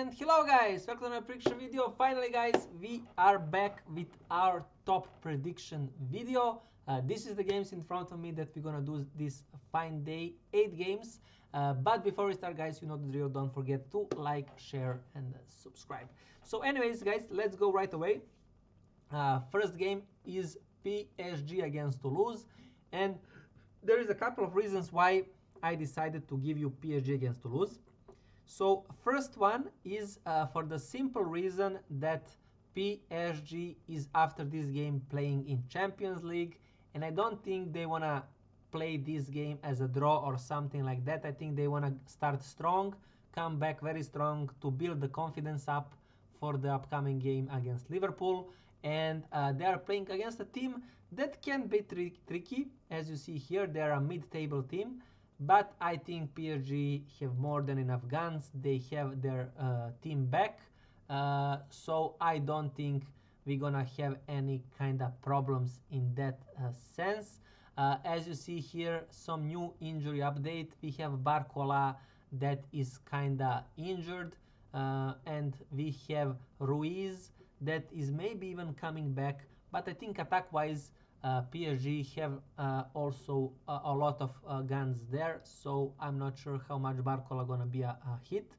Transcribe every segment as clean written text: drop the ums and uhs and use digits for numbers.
And hello guys, welcome to my prediction video. Finally guys, we are back with our top prediction video. This is the games in front of me that we're gonna do this fine day, 8 games. But before we start guys, you know the drill, don't forget to like, share and subscribe. So anyways guys, let's go right away. First game is PSG against Toulouse, and there is a couple of reasons why I decided to give you PSG against Toulouse. So first one is for the simple reason that PSG is after this game playing in Champions League, and I don't think they want to play this game as a draw or something like that. I think they want to start strong, come back very strong to build the confidence up for the upcoming game against Liverpool. And they are playing against a team that can be tricky. As you see here, they are a mid-table team. But I think PSG have more than enough guns. They have their team back. So I don't think we're gonna have any kind of problems in that sense. As you see here, some new injury update. We have Barcola that is kinda injured. And we have Ruiz that is maybe even coming back. But I think attack-wise, PSG have also a lot of guns there, so I'm not sure how much Barcola gonna be a hit,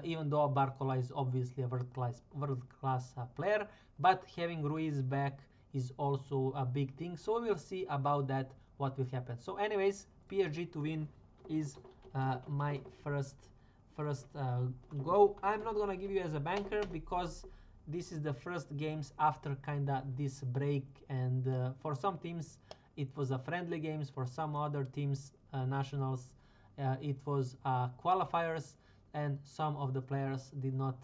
even though Barcola is obviously a world-class player, but having Ruiz back is also a big thing, so we'll see about that what will happen. So anyways, PSG to win is my first go. I'm not gonna give you as a banker because this is the first games after kinda this break, and for some teams it was a friendly games, for some other teams, nationals, it was qualifiers, and some of the players did not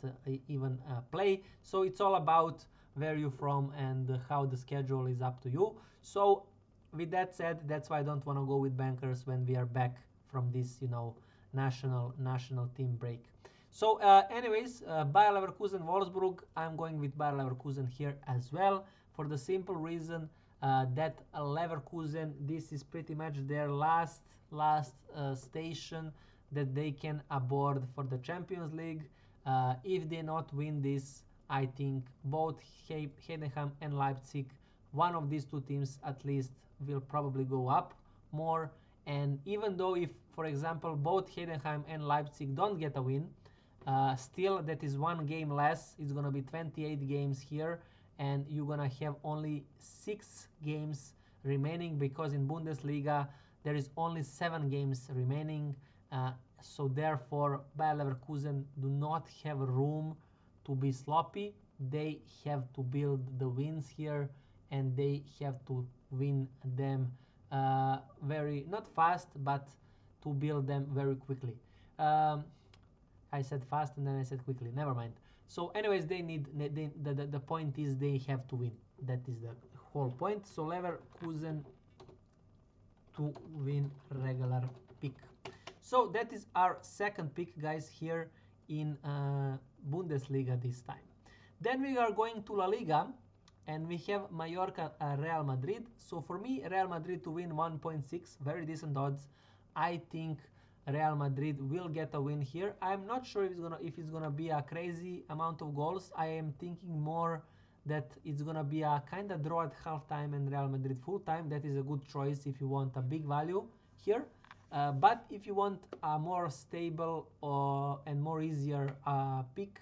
even play. So it's all about where you're from and how the schedule is up to you. So with that said, that's why I don't want to go with bankers when we are back from this, you know, national team break. So anyways, Bayer Leverkusen, Wolfsburg, I'm going with Bayer Leverkusen here as well, for the simple reason that Leverkusen, this is pretty much their last station that they can aboard for the Champions League. If they not win this, I think both Heidenheim and Leipzig, one of these two teams at least, will probably go up more. And even though if, for example, both Heidenheim and Leipzig don't get a win, still that is one game less. It's gonna be 28 games here, and you're gonna have only 6 games remaining, because in Bundesliga there is only 7 games remaining. So therefore Bayer Leverkusen do not have room to be sloppy. They have to build the wins here, and they have to win them very, not fast, but to build them very quickly. I said fast and then I said quickly. Never mind. So anyways, the point is they have to win. That is the whole point. So Leverkusen to win regular pick. So that is our second pick, guys, here in Bundesliga this time. Then we are going to La Liga, and we have Mallorca Real Madrid. So for me, Real Madrid to win 1.6, very decent odds. I think Real Madrid will get a win here. I'm not sure if it's gonna be a crazy amount of goals. I am thinking more that it's gonna be a kind of draw at halftime and Real Madrid full time. That is a good choice if you want a big value here. But if you want a more stable and more easier pick,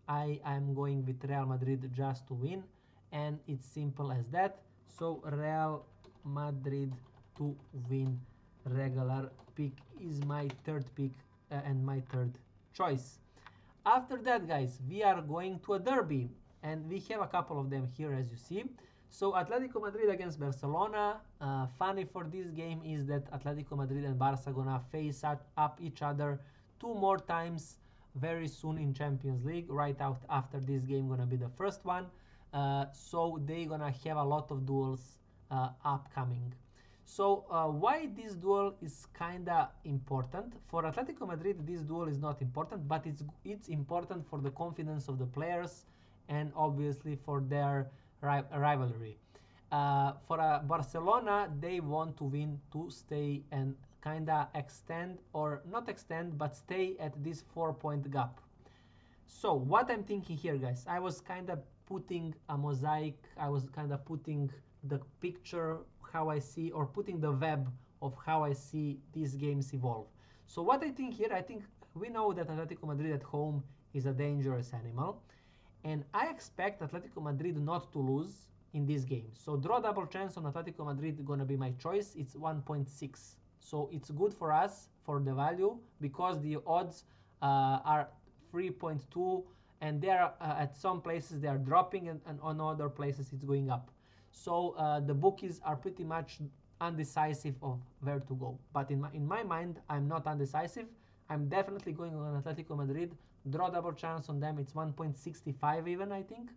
I am going with Real Madrid just to win, and it's simple as that. So Real Madrid to win regular pick is my third pick and my third choice. After that, guys, we are going to a derby, and we have a couple of them here, as you see. So Atletico Madrid against Barcelona. Funny for this game is that Atletico Madrid and Barca gonna face up each other 2 more times very soon in Champions League. Right out after this game gonna be the first one. So they gonna have a lot of duels upcoming. So why this duel is kinda important? For Atletico Madrid, this duel is not important, but it's important for the confidence of the players and obviously for their rivalry. For Barcelona, they want to win to stay and kinda extend, or not extend, but stay at this 4-point gap. So what I'm thinking here, guys, I was kind of putting a mosaic, I was kind of putting the picture how I see, or putting the web of how I see these games evolve. So what I think here, I think we know that Atletico Madrid at home is a dangerous animal, and I expect Atletico Madrid not to lose in this game. So draw double chance on Atletico Madrid gonna be my choice. It's 1.6. So it's good for us for the value because the odds are 3.2, and they are at some places they are dropping, and on other places it's going up. So the bookies are pretty much undecisive of where to go. But in my mind, I'm not undecisive. I'm definitely going on Atletico Madrid. Draw double chance on them. It's 1.65 even, I think.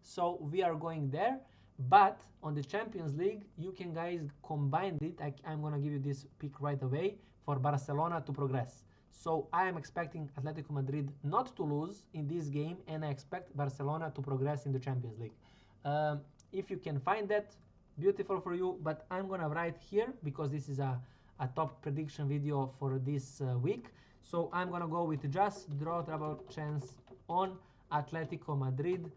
So we are going there. But on the Champions League, you can guys combine it. I'm going to give you this pick right away for Barcelona to progress. So I am expecting Atletico Madrid not to lose in this game, and I expect Barcelona to progress in the Champions League. If you can find that, beautiful for you. But I'm going to write here because this is a top prediction video for this week. So I'm going to go with just draw double chance on Atletico Madrid,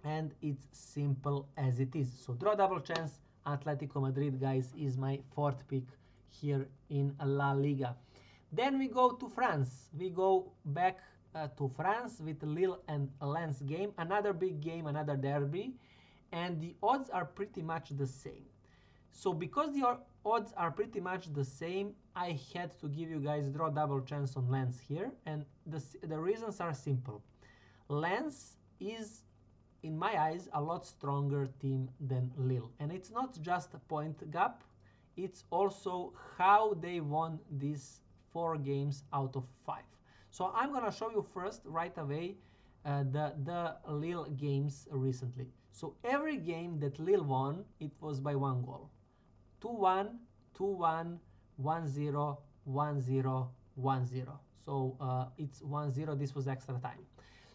and it's simple as it is. So draw double chance Atletico Madrid, guys, is my fourth pick here in La Liga. Then we go to France. We go back to France with Lille and Lens game. Another big game, another derby. And the odds are pretty much the same. So because the odds are pretty much the same, I had to give you guys draw double chance on Lens here. And the reasons are simple. Lens is, in my eyes, a lot stronger team than Lille. And it's not just a point gap. It's also how they won these 4 games out of 5. So I'm going to show you first right away the Lille games recently. So every game that Lille won, it was by 1 goal. 2-1, 2-1, 1-0, 1-0, 1-0. So it's 1-0. This was extra time.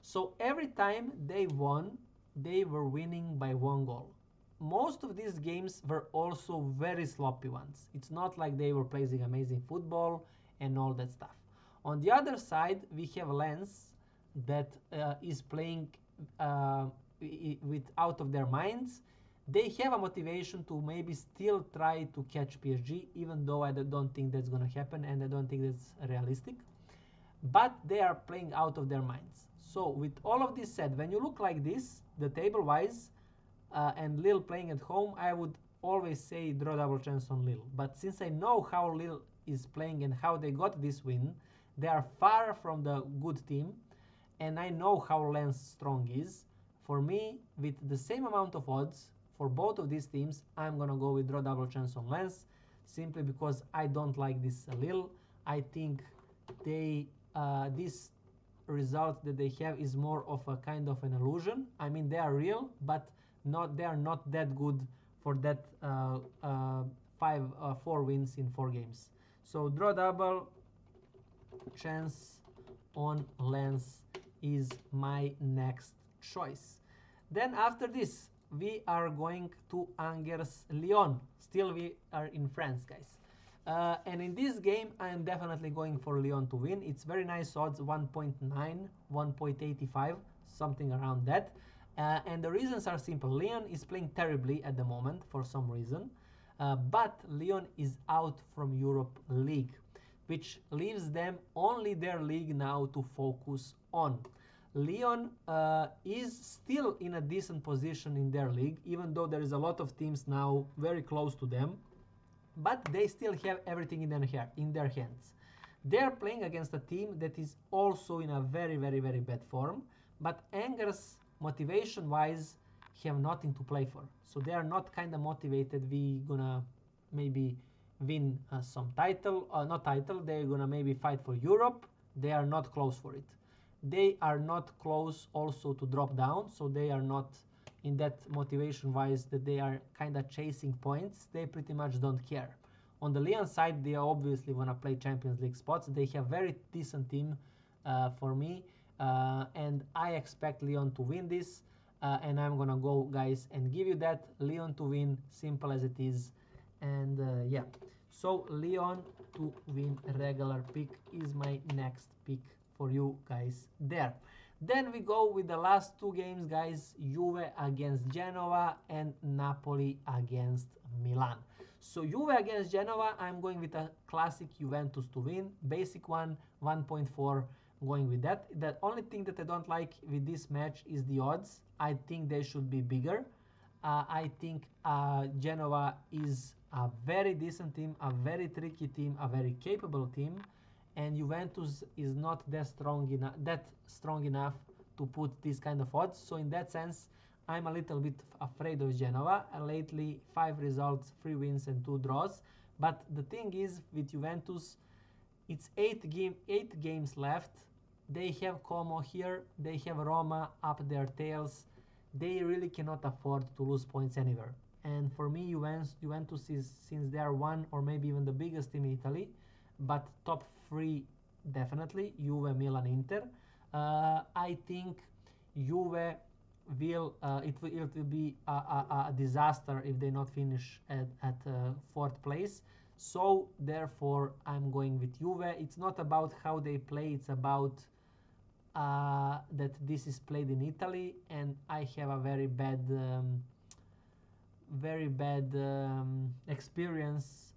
So every time they won, they were winning by 1 goal. Most of these games were also very sloppy ones. It's not like they were playing amazing football and all that stuff. On the other side, we have Lens that is playing with out of their minds. They have a motivation to maybe still try to catch PSG, even though I don't think that's going to happen, and I don't think that's realistic. But they are playing out of their minds. So with all of this said, when you look like this, the table-wise, and Lille playing at home, I would always say draw double chance on Lille. But since I know how Lille is playing and how they got this win, they are far from the good team, and I know how Lens strong is. For me, with the same amount of odds for both of these teams, I'm gonna go with draw double chance on Lens, simply because I don't like this Lille. I think this result that they have is more of a kind of an illusion. I mean, they are real, but they are not that good for that 4 wins in 4 games. So draw double chance on Lens is my next choice. Then after this, we are going to Angers Lyon. Still we are in France, guys. And in this game, I am definitely going for Lyon to win. It's very nice odds, 1.9, 1.85, something around that. And the reasons are simple. Lyon is playing terribly at the moment for some reason. But Lyon is out from Europe League, which leaves them only their league now to focus on. Lyon is still in a decent position in their league, even though there is a lot of teams now very close to them, but they still have everything in their hands. They are playing against a team that is also in a very, very, very bad form, but Angers, motivation-wise, have nothing to play for. So they are not kind of motivated. We gonna maybe win some title, not title, they're gonna maybe fight for Europe. They are not close for it. They are not close also to drop down, so they are not in that motivation wise that they are kind of chasing points. They pretty much don't care. On the Lyon side, they obviously want to play Champions League spots. They have very decent team for me, and I expect Lyon to win this, and I'm gonna go, guys, and give you that Lyon to win, simple as it is. And yeah, so Lyon to win regular pick is my next pick for you guys there. Then we go with the last two games, guys. Juve against Genoa and Napoli against Milan. So Juve against Genoa, I'm going with a classic Juventus to win. Basic one, 1.4, going with that. The only thing that I don't like with this match is the odds. I think they should be bigger. I think Genoa is a very decent team, a very tricky team, a very capable team, and Juventus is not that strong enough to put this kind of odds. So in that sense, I'm a little bit afraid of Genoa. Lately, 5 results, 3 wins and 2 draws. But the thing is, with Juventus, it's 8 games left. They have Como here, they have Roma up their tails. They really cannot afford to lose points anywhere. And for me, Juventus is, since they are one or maybe even the biggest team in Italy, but top 3 definitely, Juve, Milan, Inter. I think Juve will it will be a disaster if they not finish at 4th place. So therefore, I'm going with Juve. It's not about how they play; it's about that this is played in Italy, and I have a very bad experience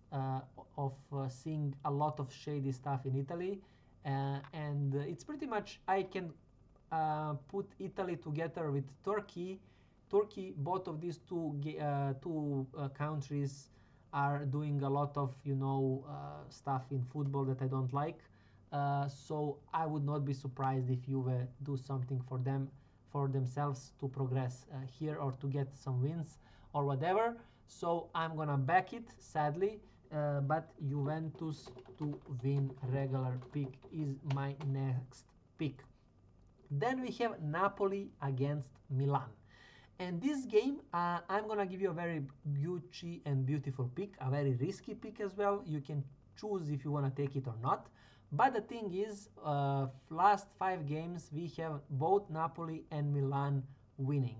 of seeing a lot of shady stuff in Italy, and it's pretty much I can put Italy together with Turkey. Both of these two countries are doing a lot of stuff in football that I don't like. So I would not be surprised if Juve do something for themselves to progress here or to get some wins or whatever. So I'm gonna back it, sadly, but Juventus to win regular pick is my next pick. Then we have Napoli against Milan. And this game, I'm gonna give you a very Gucci and beautiful pick, a very risky pick as well. You can choose if you wanna take it or not. But the thing is, last 5 games we have both Napoli and Milan winning.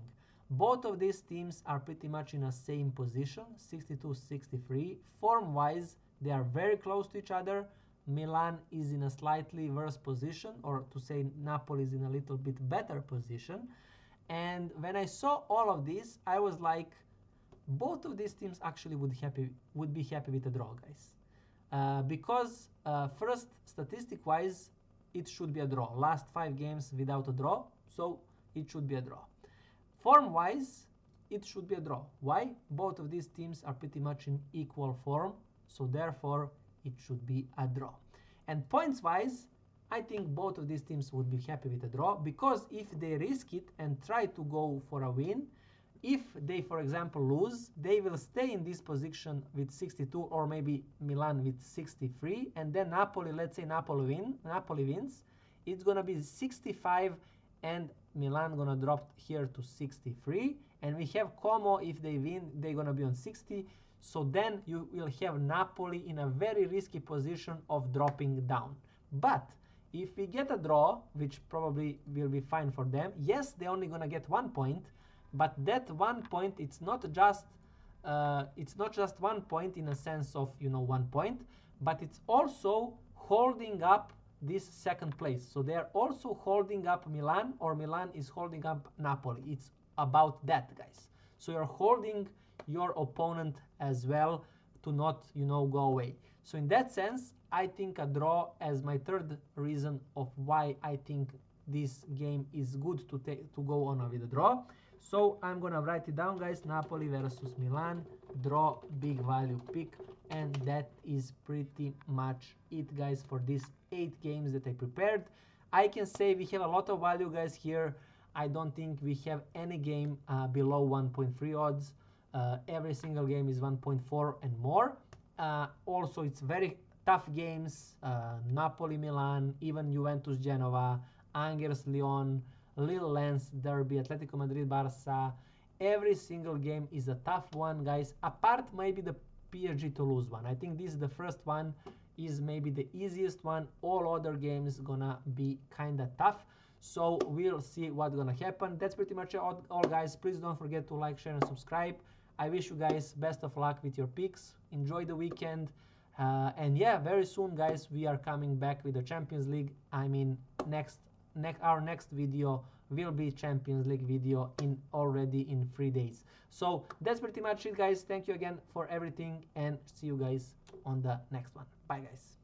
Both of these teams are pretty much in the same position, 62-63. Form-wise, they are very close to each other. Milan is in a slightly worse position, or to say Napoli is in a little bit better position. And when I saw all of this, I was like, both of these teams actually would be happy with a draw, guys. Because first, statistic-wise, it should be a draw. Last 5 games without a draw, so it should be a draw. Form-wise, it should be a draw. Why? Both of these teams are pretty much in equal form, so therefore it should be a draw. And points-wise, I think both of these teams would be happy with a draw, because if they risk it and try to go for a win, if they, for example, lose, they will stay in this position with 62, or maybe Milan with 63, and then Napoli, let's say Napoli wins, it's gonna be 65, and Milan gonna drop here to 63, and we have Como. If they win, they're gonna be on 60. So then you will have Napoli in a very risky position of dropping down. But if we get a draw, which probably will be fine for them, yes, they're only gonna get 1 point, but that 1 point, it's not just 1 point in a sense of 1 point, but it's also holding up this 2nd place. So they are also holding up Milan, or Milan is holding up Napoli. It's about that, guys. So you're holding your opponent as well to not go away. So in that sense, I think a draw as my 3rd reason of why I think this game is good to go on with a draw. So I'm gonna write it down, guys. Napoli versus Milan, draw, big value pick, and that is pretty much it, guys, for these 8 games that I prepared. I can say we have a lot of value, guys, here. I don't think we have any game below 1.3 odds. Every single game is 1.4 and more. Also, it's very tough games. Napoli, Milan, even Juventus, Genova, Angers, Lyon, Lille, Lens, Derby, Atletico Madrid, Barca. Every single game is a tough one, guys. Apart maybe the PSG to lose one. I think this is the first one, is maybe the easiest one. All other games gonna be kinda tough. So we'll see what's gonna happen. That's pretty much all, guys. Please don't forget to like, share, and subscribe. I wish you guys best of luck with your picks. Enjoy the weekend. And yeah, very soon, guys, we are coming back with the Champions League. I mean, next our next video will be Champions League video already in 3 days. So that's pretty much it, guys. Thank you again for everything, and see you guys on the next one. Bye, guys.